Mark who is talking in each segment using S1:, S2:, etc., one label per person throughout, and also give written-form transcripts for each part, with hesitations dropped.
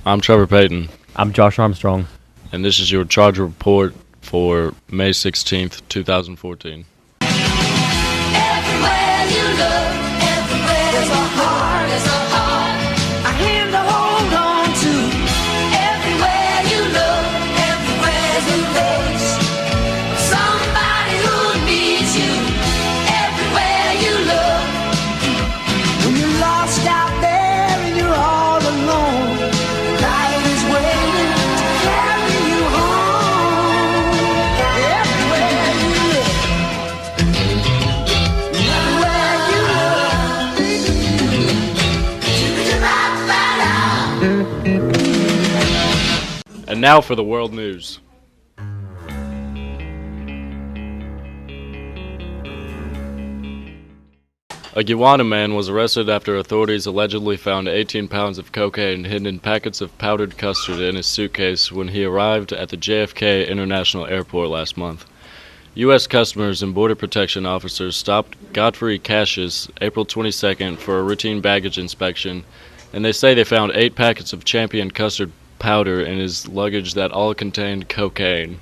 S1: I'm Trevor Payton,
S2: I'm Josh Armstrong.
S1: and this is your charge report for May 16th, 2014.
S3: Everywhere you look, everywhere there's a heart, a hand to hold on to. Everywhere you look, everywhere's a face of somebody who needs you. Everywhere you look, when you're lost out there and you're all alone, life is waiting to carry you home. Everywhere you look.
S1: And now for the world news. A Guyana man was arrested after authorities allegedly found 18 pounds of cocaine hidden in packets of powdered custard in his suitcase when he arrived at the JFK International Airport last month. U.S. Customs and Border Protection officers stopped Godfrey Cassius April 22nd for a routine baggage inspection, and they say they found 8 packets of Champion custard powder in his luggage that all contained cocaine.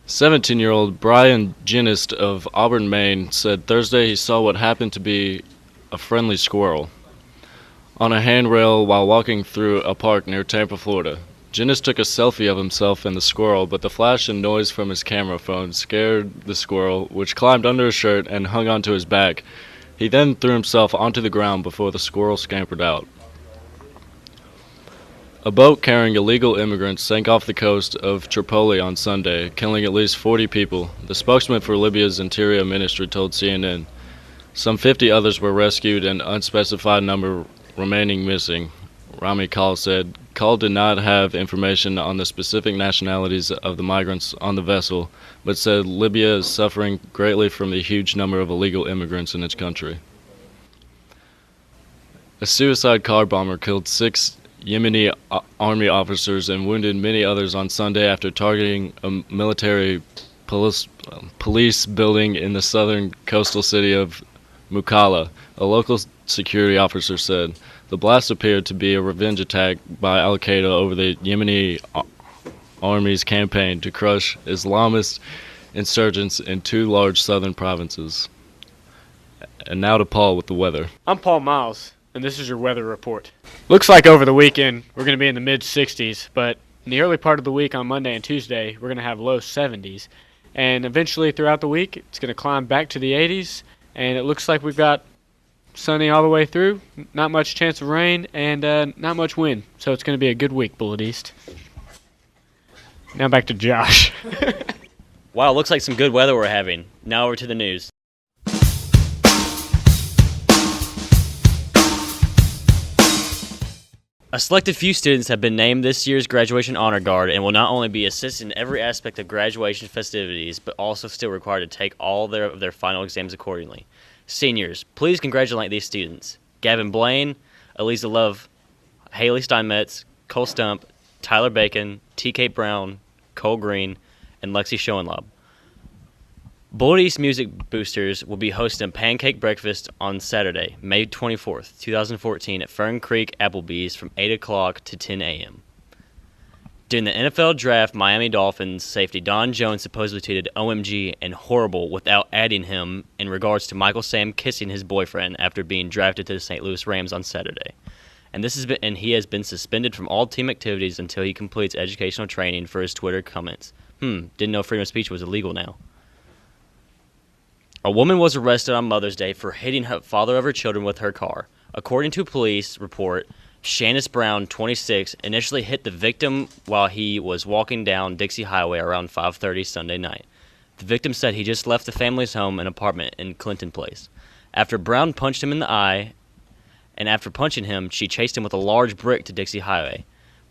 S1: 17-year-old Brian Ginist of Auburn, Maine, said Thursday he saw what happened to be a friendly squirrel on a handrail while walking through a park near Tampa, Florida. Ginnis took a selfie of himself and the squirrel, but the flash and noise from his camera phone scared the squirrel, which climbed under his shirt and hung onto his back. He then threw himself onto the ground before the squirrel scampered out. A boat carrying illegal immigrants sank off the coast of Tripoli on Sunday, killing at least 40 people, the spokesman for Libya's Interior Ministry told CNN. Some 50 others were rescued and unspecified number remaining missing, Rami Kal said. Kal did not have information on the specific nationalities of the migrants on the vessel, but said Libya is suffering greatly from the huge number of illegal immigrants in its country. A suicide car bomber killed 6 Yemeni army officers and wounded many others on Sunday after targeting a military police building in the southern coastal city of Mukalla, a local security officer said. The blast appeared to be a revenge attack by al-Qaeda over the Yemeni army's campaign to crush Islamist insurgents in 2 large southern provinces. And now to Paul with the weather.
S4: I'm Paul Miles, and this is your weather report. Looks like over the weekend we're going to be in the mid-60s, but in the early part of the week on Monday and Tuesday we're going to have low 70s. And eventually throughout the week it's going to climb back to the 80s, and it looks like we've got sunny all the way through, not much chance of rain, and not much wind. So it's going to be a good week, Bullet East. Now back to Josh.
S5: Wow, looks like some good weather we're having. Now over to the news. A selected few students have been named this year's Graduation Honor Guard and will not only be assisted in every aspect of graduation festivities, but also still required to take all of their final exams accordingly. Seniors, please congratulate these students: Gavin Blaine, Eliza Love, Haley Steinmetz, Cole Stump, Tyler Bacon, T.K. Brown, Cole Green, and Lexi Schoenlaub. Bullet East Music Boosters will be hosting a pancake breakfast on Saturday, May 24th, 2014 at Fern Creek Applebee's from 8 o'clock to 10 a.m. During the NFL draft, Miami Dolphins safety Don Jones supposedly tweeted OMG and horrible without adding him in regards to Michael Sam kissing his boyfriend after being drafted to the St. Louis Rams on Saturday. And he has been suspended from all team activities until he completes educational training for his Twitter comments. Didn't know freedom of speech was illegal now. A woman was arrested on Mother's Day for hitting her father of her children with her car. According to a police report, Shanice Brown, 26, initially hit the victim while he was walking down Dixie Highway around 5:30 Sunday night. The victim said he just left the family's home and apartment in Clinton Place. After Brown punched him in the eye, and after punching him, she chased him with a large brick to Dixie Highway.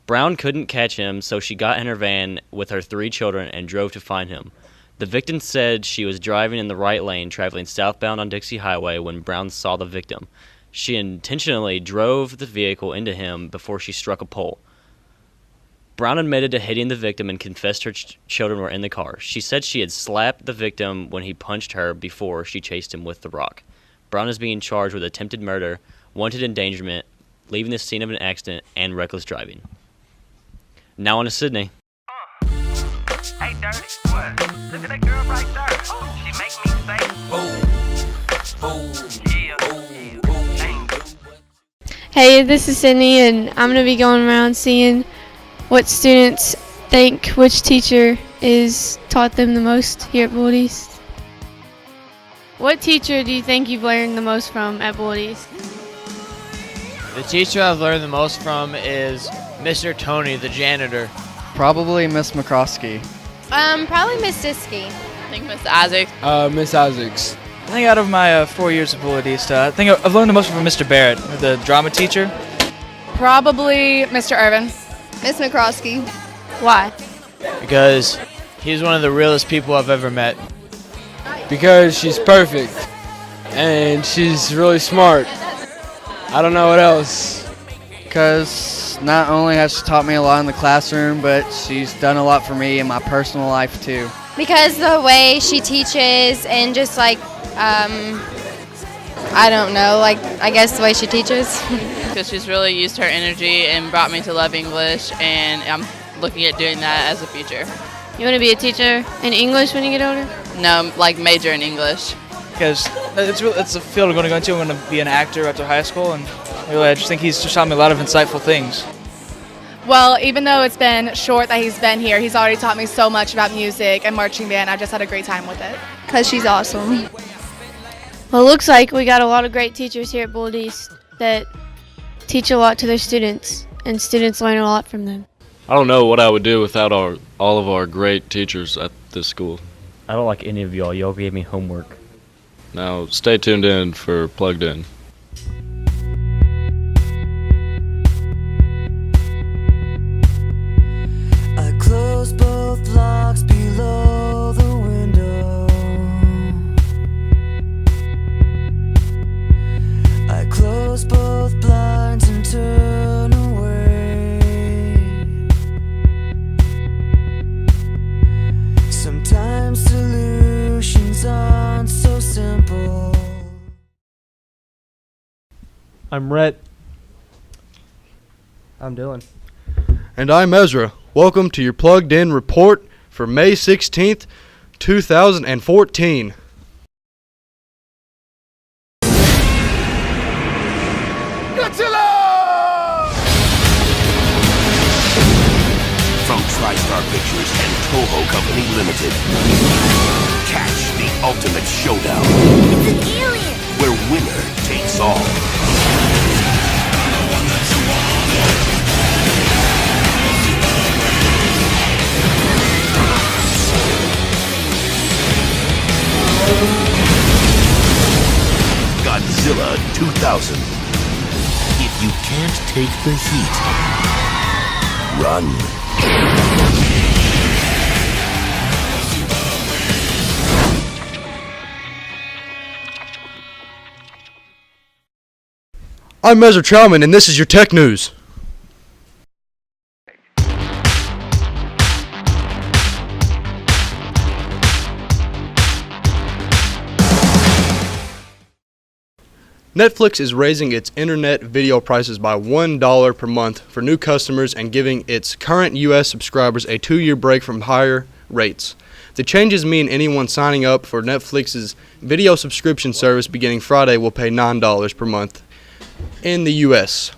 S5: Brown couldn't catch him, so she got in her van with her 3 children and drove to find him. The victim said she was driving in the right lane, traveling southbound on Dixie Highway when Brown saw the victim. She intentionally drove the vehicle into him before she struck a pole. Brown admitted to hitting the victim and confessed her children were in the car. She said she had slapped the victim when he punched her before she chased him with the rock. Brown is being charged with attempted murder, wanted endangerment, leaving the scene of an accident and reckless driving. Now on to Sydney.
S2: Hey, Dirty, what? Look at that girl right there. She make me say,
S6: Hey, this is Sydney, and I'm going to be going around seeing what students think which teacher is taught them the most here at Bullitt East. What teacher do you think you've learned the most from at Bullitt East?
S7: The teacher I've learned the most from is Mr. Tony, the janitor.
S8: Probably Miss McCroskey.
S9: Probably Miss Diskey.
S10: I think Miss Isaac.
S8: Miss Isaacs.
S11: I think out of my 4 years of Bullitt East, I think I've learned the most from Mr. Barrett, the drama teacher.
S10: Probably Mr. Irvin.
S9: Miss McCroskey.
S6: Why?
S7: Because he's one of the realest people I've ever met.
S8: Because she's perfect. And she's really smart. I don't know what else. Because not only has she taught me a lot in the classroom, but she's done a lot for me in my personal life too.
S9: Because the way she teaches and just like, I don't know, like I guess the way she teaches.
S10: Because she's really used her energy and brought me to love English, and I'm looking at doing that as a future.
S6: You want to be a teacher in English when you get older?
S10: No, like major in English.
S11: Because it's a field I'm going to go into. I'm going to be an actor after high school, and really I just think he's just taught me a lot of insightful things.
S12: Well, even though it's been short that he's been here, he's already taught me so much about music and marching band. I've just had a great time with it.
S9: Because she's awesome.
S6: Well, it looks like we got a lot of great teachers here at Bullitt East that teach a lot to their students, and students learn a lot from them.
S1: I don't know what I would do without all of our great teachers at this school.
S5: I don't like any of y'all. Y'all gave me homework.
S1: Now, stay tuned in for Plugged In.
S3: I close both locks below the window. I close both blinds and turn away. Sometimes solutions aren't so simple.
S13: I'm Rhett. I'm Dylan.
S14: And I'm Ezra. Welcome to your Plugged In report for May 16th, 2014.
S15: From TriStar Pictures and Toho Company Limited. Catch the ultimate showdown.
S3: It's an alien!
S15: Where winner takes all. Godzilla 2000. If you can't take the heat, run.
S14: I'm Ezra Trauman, and this is your tech news. Netflix is raising its internet video prices by $1 per month for new customers and giving its current U.S. subscribers a 2-year break from higher rates. The changes mean anyone signing up for Netflix's video subscription service beginning Friday will pay $9 per month in the U.S.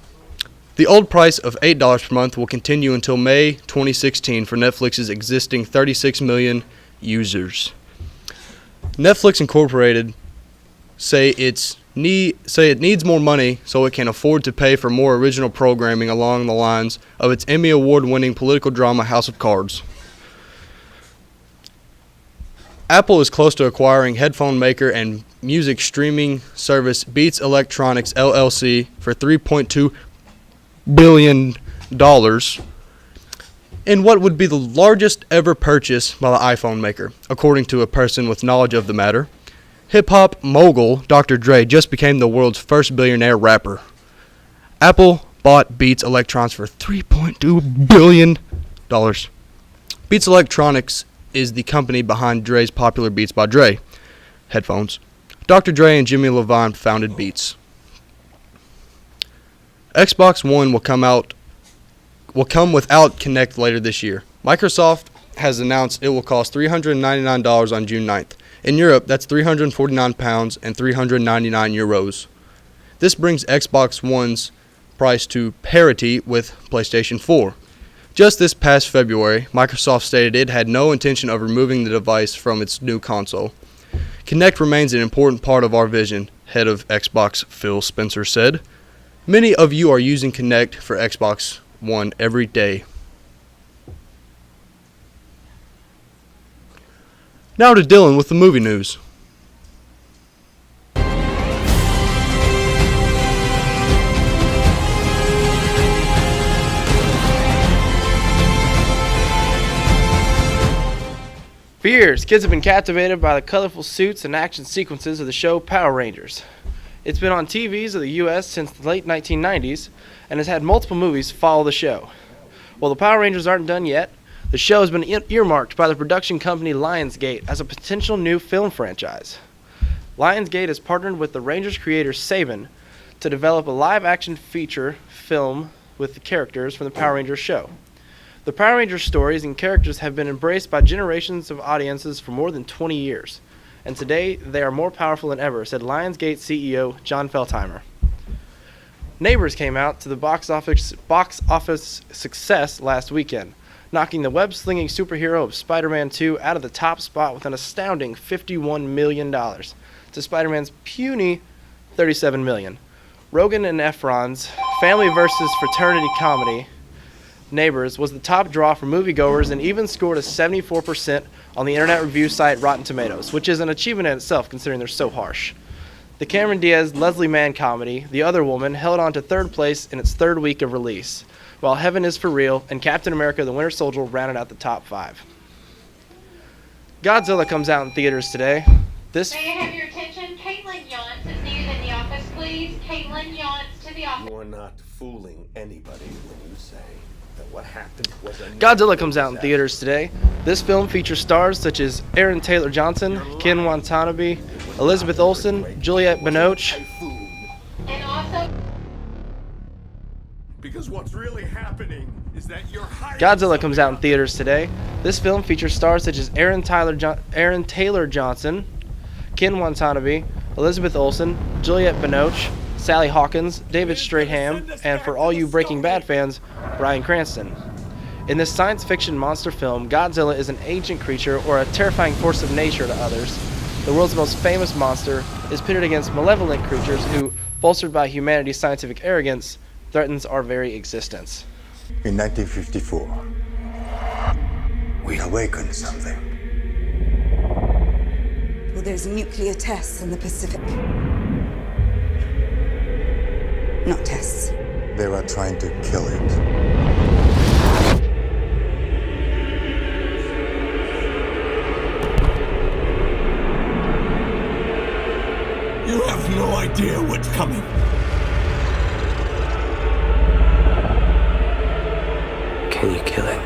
S14: The old price of $8 per month will continue until May 2016 for Netflix's existing 36 million users. Netflix Incorporated say it needs more money so it can afford to pay for more original programming along the lines of its Emmy Award-winning political drama House of Cards. Apple is close to acquiring headphone maker and music streaming service Beats Electronics LLC for $3.2 billion in what would be the largest ever purchase by the iPhone maker, according to a person with knowledge of the matter. Hip-hop mogul Dr. Dre just became the world's first billionaire rapper. Apple bought Beats Electronics for $3.2 billion. Beats Electronics is the company behind Dre's popular Beats by Dre headphones. Dr. Dre and Jimmy Levine founded Beats. Xbox One will come without Kinect later this year. Microsoft has announced it will cost $399 on June 9th. In Europe, that's £349 and 399 euros. This brings Xbox One's price to parity with PlayStation 4. Just this past February, Microsoft stated it had no intention of removing the device from its new console. Kinect remains an important part of our vision, head of Xbox Phil Spencer said. Many of you are using Kinect for Xbox One every day. Now to Dylan with the movie news.
S16: For years, kids have been captivated by the colorful suits and action sequences of the show Power Rangers. It's been on TVs of the U.S. since the late 1990s and has had multiple movies follow the show. While the Power Rangers aren't done yet, the show has been earmarked by the production company Lionsgate as a potential new film franchise. Lionsgate has partnered with the Rangers creator Saban to develop a live-action feature film with the characters from the Power Rangers show. The Power Rangers stories and characters have been embraced by generations of audiences for more than 20 years, and today they are more powerful than ever, said Lionsgate CEO John Feltheimer. Neighbors came out to the box office success last weekend, knocking the web-slinging superhero of Spider-Man 2 out of the top spot with an astounding $51 million to Spider-Man's puny $37 million. Rogen and Efron's family versus fraternity comedy Neighbors was the top draw for moviegoers and even scored a 74% on the internet review site Rotten Tomatoes, which is an achievement in itself considering they're so harsh. The Cameron Diaz-Leslie Mann comedy, The Other Woman, held on to third place in its third week of release, while Heaven is for Real and Captain America the Winter Soldier rounded out the top 5. Godzilla comes out in theaters today.
S17: May I have your attention? Caitlin Yance is needed in the office, please. Caitlin Yance to the office.
S18: You're not fooling anybody when you say that what happened was a
S16: Godzilla comes out in theaters today. This film features stars such as Aaron Taylor Johnson, Ken Watanabe, Elizabeth Olsen, Juliette Binoche.
S17: And also,
S18: because what's really happening is that you're hiding.
S16: Godzilla comes out in theaters today. This film features stars such as Aaron Taylor Johnson, Ken Watanabe, Elizabeth Olsen, Juliette Binoche, Sally Hawkins, David Strathairn, and for all you Breaking Bad fans, Bryan Cranston. In this science fiction monster film, Godzilla is an ancient creature or a terrifying force of nature to others. The world's most famous monster is pitted against malevolent creatures who, bolstered by humanity's scientific arrogance, threatens our very existence.
S19: In 1954, we awakened something.
S20: Well, there's nuclear tests in the Pacific. Not tests.
S19: They were trying to kill it.
S18: You have no idea what's coming.
S21: Can you kill it?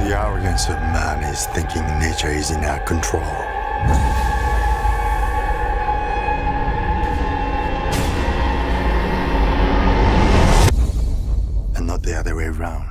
S19: The arrogance of man is thinking nature is in our control. And not the other way around.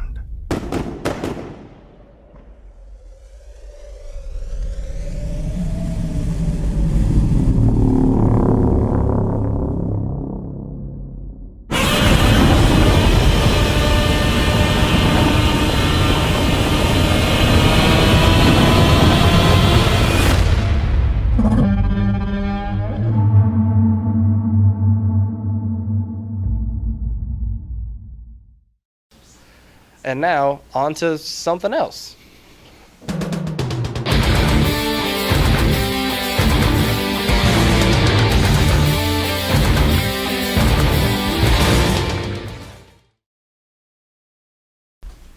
S16: And now, on to something else.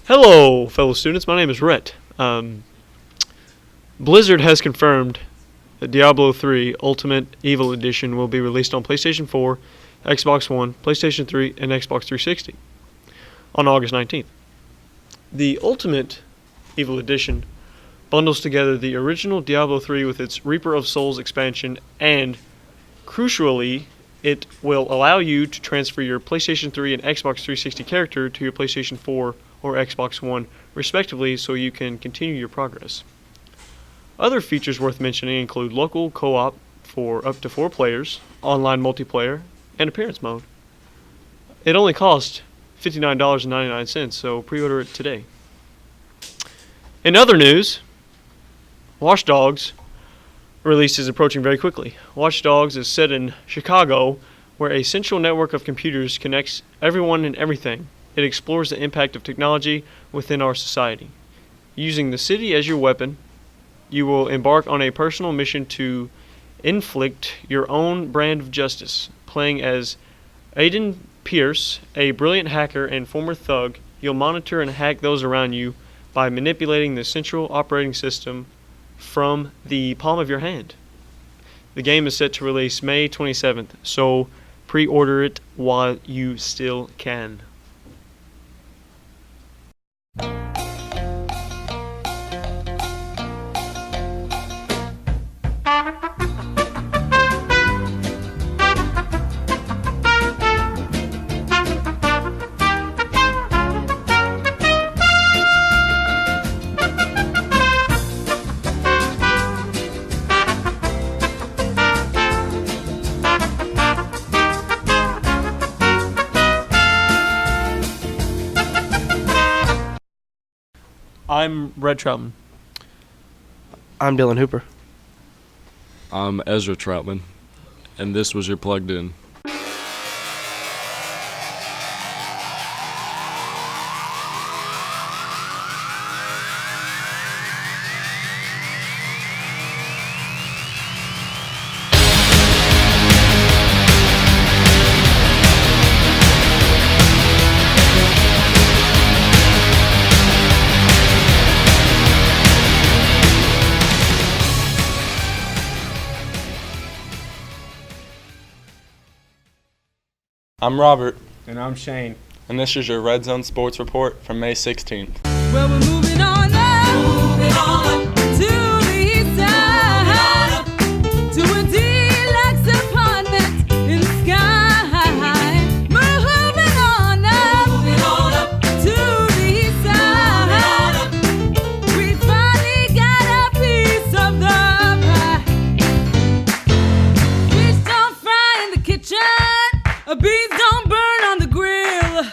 S13: Hello, fellow students. My name is Rhett. Blizzard has confirmed that Diablo 3 Ultimate Evil Edition will be released on PlayStation 4, Xbox One, PlayStation 3, and Xbox 360 on August 19th. The Ultimate Evil Edition bundles together the original Diablo 3 with its Reaper of Souls expansion, and, crucially, it will allow you to transfer your PlayStation 3 and Xbox 360 character to your PlayStation 4 or Xbox One, respectively, so you can continue your progress. Other features worth mentioning include local co-op for up to 4 players, online multiplayer, and appearance mode. It only costs $59.99, so pre-order it today. In other news, Watch Dogs release is approaching very quickly. Watch Dogs is set in Chicago, where a central network of computers connects everyone and everything. It explores the impact of technology within our society. Using the city as your weapon, you will embark on a personal mission to inflict your own brand of justice. Playing as Aiden Pierce, a brilliant hacker and former thug, you'll monitor and hack those around you by manipulating the central operating system from the palm of your hand. The game is set to release May 27th, so pre-order it while you still can. I'm Red Troutman.
S16: I'm Dylan Hooper.
S1: I'm Ezra Troutman, and this was your Plugged In.
S4: I'm Robert.
S22: And I'm Shane.
S4: And this is your Red Zone Sports Report from May 16th.
S3: Well, we're moving on up to the east side, to a deluxe apartment in the sky. Moving on up to the east side. We finally got a piece of the pie. Fish don't fry in the kitchen. Beans don't burn on the grill.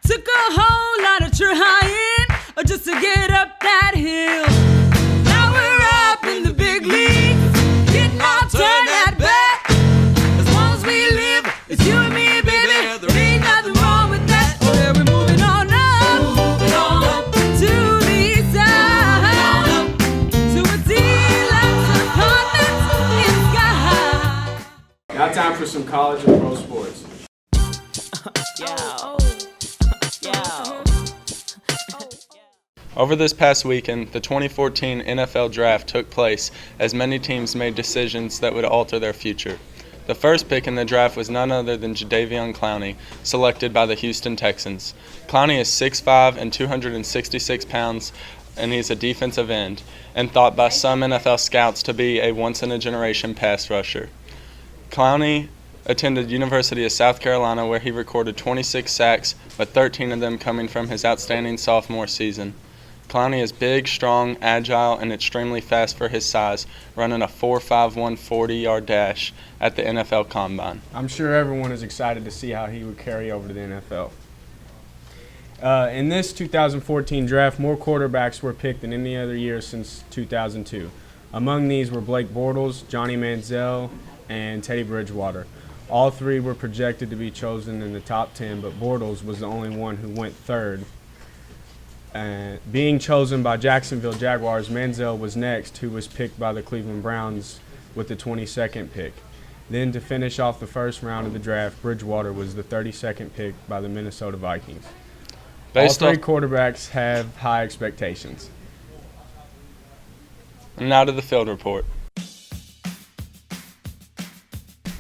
S3: Took a whole lot of trying just to get up that hill. Now we're up in the big leagues, getting our turn at bat. As long as we live, it's you and me, baby. There ain't nothing wrong with that. Oh yeah, we're moving on up to the east side, to a deluxe apartment in the sky.
S22: Now time for some college and pro sports.
S4: Over this past weekend, the 2014 NFL Draft took place as many teams made decisions that would alter their future. The first pick in the draft was none other than Jadeveon Clowney, selected by the Houston Texans. Clowney is 6'5" and 266 pounds, and he's a defensive end, and thought by some NFL scouts to be a once-in-a-generation pass rusher. Clowney attended University of South Carolina, where he recorded 26 sacks, with 13 of them coming from his outstanding sophomore season. Clowney is big, strong, agile, and extremely fast for his size, running a 4.51 40-yard dash at the NFL Combine.
S22: I'm sure everyone is excited to see how he would carry over to the NFL. In this 2014 draft, more quarterbacks were picked than any other year since 2002. Among these were Blake Bortles, Johnny Manziel, and Teddy Bridgewater. All three were projected to be chosen in the top 10, but Bortles was the only one who went third. Being chosen by Jacksonville Jaguars, Manziel was next, who was picked by the Cleveland Browns with the 22nd pick. Then to finish off the first round of the draft, Bridgewater was the 32nd pick by the Minnesota Vikings. All three quarterbacks have high expectations.
S4: And now to the field report.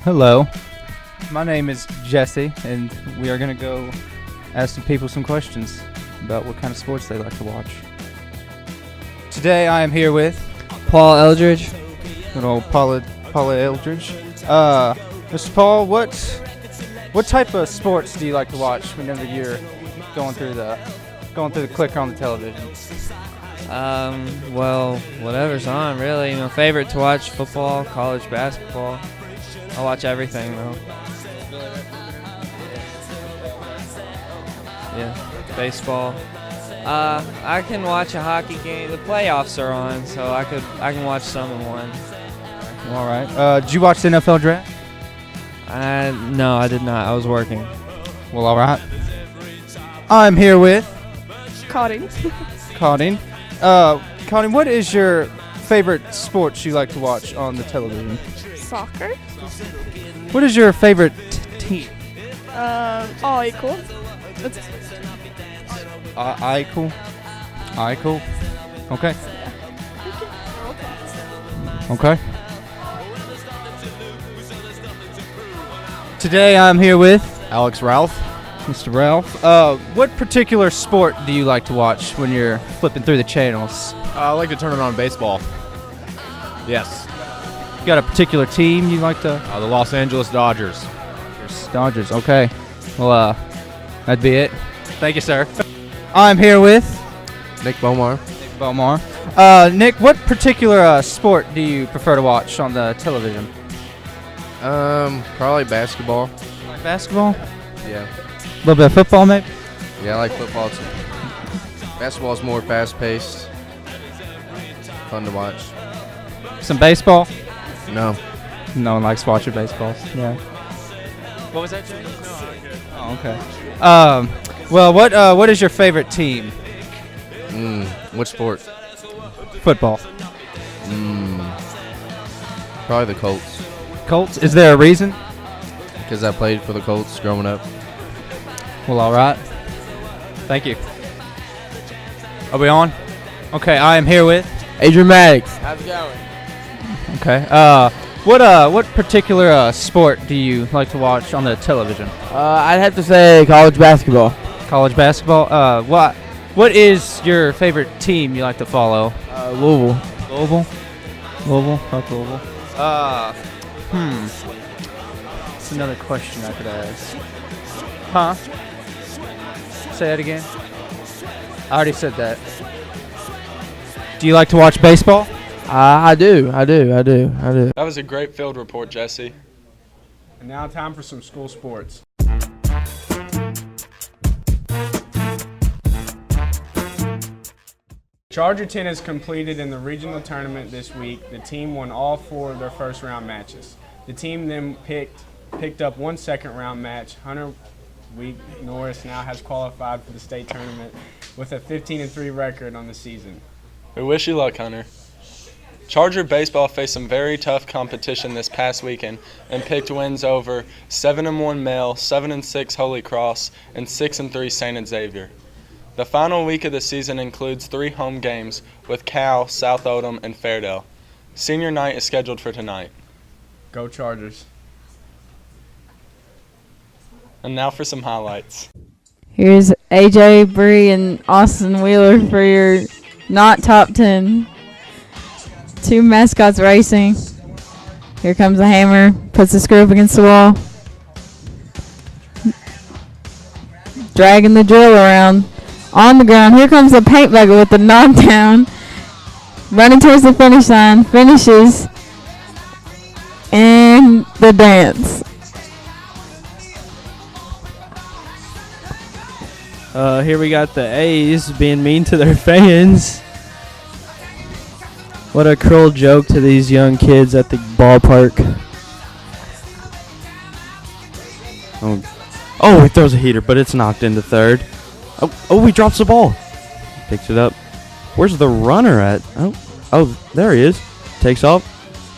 S23: Hello, my name is Jesse, and we are going to go ask some people some questions about what kind of sports they like to watch. Today I am here with
S2: Paul Eldridge.
S23: good old Paula Eldridge. Mr. Paul, what type of sports do you like to watch whenever you're going through the clicker on the television?
S2: Well, whatever's on, really. My favorite to watch: football, college basketball. I watch everything though. Yeah, baseball. I can watch a hockey game. The playoffs are on, so I can watch some of one.
S23: All right. Did you watch the NFL draft?
S2: No, I did not. I was working.
S23: Well, all right. I'm here with
S12: Cotting.
S23: Colin. Colin, what is your favorite sports you like to watch on the television?
S12: Soccer.
S23: What is your favorite team?
S12: Equal.
S23: Cool. Cool. Okay. Okay. Today I'm here with
S14: Alex Ralph.
S23: Mr. Ralph. What particular sport do you like to watch when you're flipping through the channels?
S14: I like to turn it on baseball. Yes.
S23: You got a particular team you like to?
S14: The Los Angeles Dodgers.
S23: Dodgers. Okay. Well, that'd be it. Thank you, sir. I'm here with
S14: Nick Bomar.
S23: Nick, what particular sport do you prefer to watch on the television?
S14: Probably basketball.
S23: Basketball?
S14: Yeah.
S23: A little bit of football, maybe?
S14: Yeah, I like football too. Basketball's more fast-paced. Fun to watch.
S23: Some baseball?
S14: No.
S23: No one likes watching baseball. Yeah. What was that, James? Oh, okay. Well, what is your favorite team?
S14: Which sport?
S23: Football.
S14: Probably the Colts.
S23: Colts? Is there a reason?
S14: Because I played for the Colts growing up.
S23: Well, all right. Thank you. Are we on? Okay, I am here with
S2: Adrian Maddox.
S16: How's it going?
S23: Okay. What particular sport do you like to watch on the television?
S2: I'd have to say college basketball.
S23: College basketball. What is your favorite team you like to follow?
S2: Louisville.
S23: Louisville. Fuck Louisville. That's another question I could ask. Huh? Say that again. I already said that. Do you like to watch baseball?
S2: I do.
S4: That was a great field report, Jesse.
S22: And now time for some school sports. Charger tennis completed in the regional tournament this week. The team won all 4 of their first round matches. The team then picked up 1 second round match. Hunter Norris now has qualified for the state tournament with a 15-3 record on the season.
S4: We wish you luck, Hunter. Charger baseball faced some very tough competition this past weekend and picked wins over 7-1 Male, 7-6 Holy Cross, and 6-3 St. Xavier. The final week of the season includes 3 home games with Cal, South Odom, and Fairdale. Senior night is scheduled for tonight.
S22: Go Chargers.
S4: And now for some highlights.
S7: Here's AJ Bree and Austin Wheeler for your not top 10. 2 mascots racing. Here comes the hammer. Puts the screw up against the wall. Dragging the drill around. On the ground. Here comes the paint bucket with the knockdown. Running towards the finish line. Finishes. And the dance.
S2: Here we got the A's being mean to their fans. What a cruel joke to these young kids at the ballpark. Oh, he throws a heater, but it's knocked into third. Oh, he drops the ball. Picks it up. Where's the runner at? Oh, there he is. Takes off.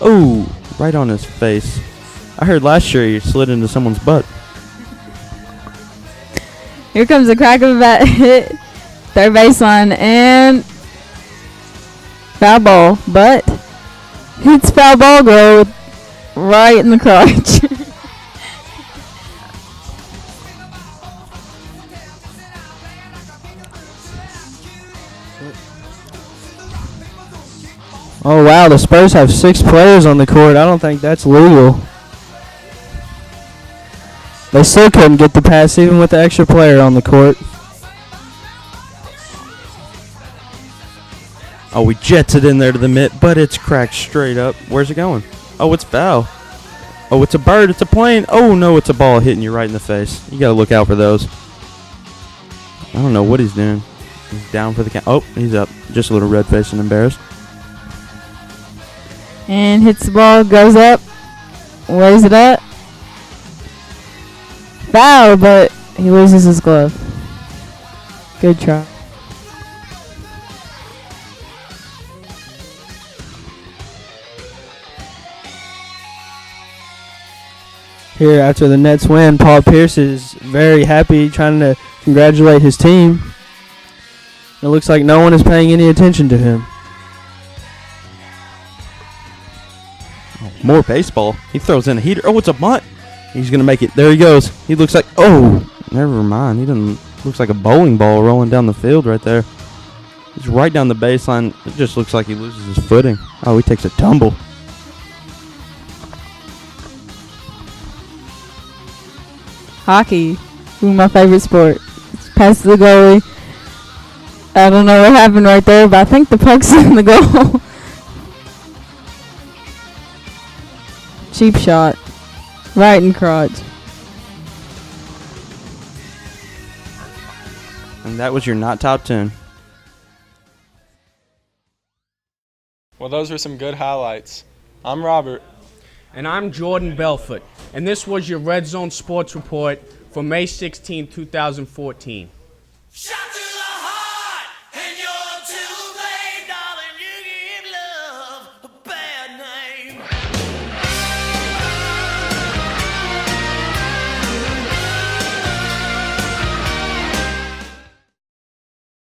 S2: Oh, right on his face. I heard last year he slid into someone's butt.
S7: Here comes the crack of a bat hit. Third baseline and foul ball. But hits foul ball go right in the crotch.
S2: Oh, wow, the Spurs have 6 players on the court. I don't think that's legal. They still couldn't get the pass even with the extra player on the court. Oh, we jets it in there to the mitt, but it's cracked straight up. Where's it going? Oh, it's foul. Oh, it's a bird. It's a plane. Oh, no, it's a ball hitting you right in the face. You got to look out for those. I don't know what he's doing. He's down for the count. Oh, he's up. Just a little red-faced and embarrassed.
S7: And hits the ball, goes up, lays it up. Foul, but he loses his glove. Good try.
S2: Here, after the Nets win, Paul Pierce is very happy, trying to congratulate his team. It looks like no one is paying any attention to him. Oh, more baseball. He throws in a heater. Oh, it's a bunt. He's going to make it. There he goes. He looks like, oh, never mind. He doesn't, looks like a bowling ball rolling down the field right there. He's right down the baseline. It just looks like he loses his footing. Oh, he takes a tumble.
S7: Hockey, one of my favorite sport. It's past the goalie. I don't know what happened right there, but I think the puck's in the goal. Cheap shot. Right in crotch.
S2: And that was your not top 10.
S4: Well, those were some good highlights. I'm Robert.
S8: And I'm Jordan Belfort. And this was your Red Zone Sports Report for May 16, 2014.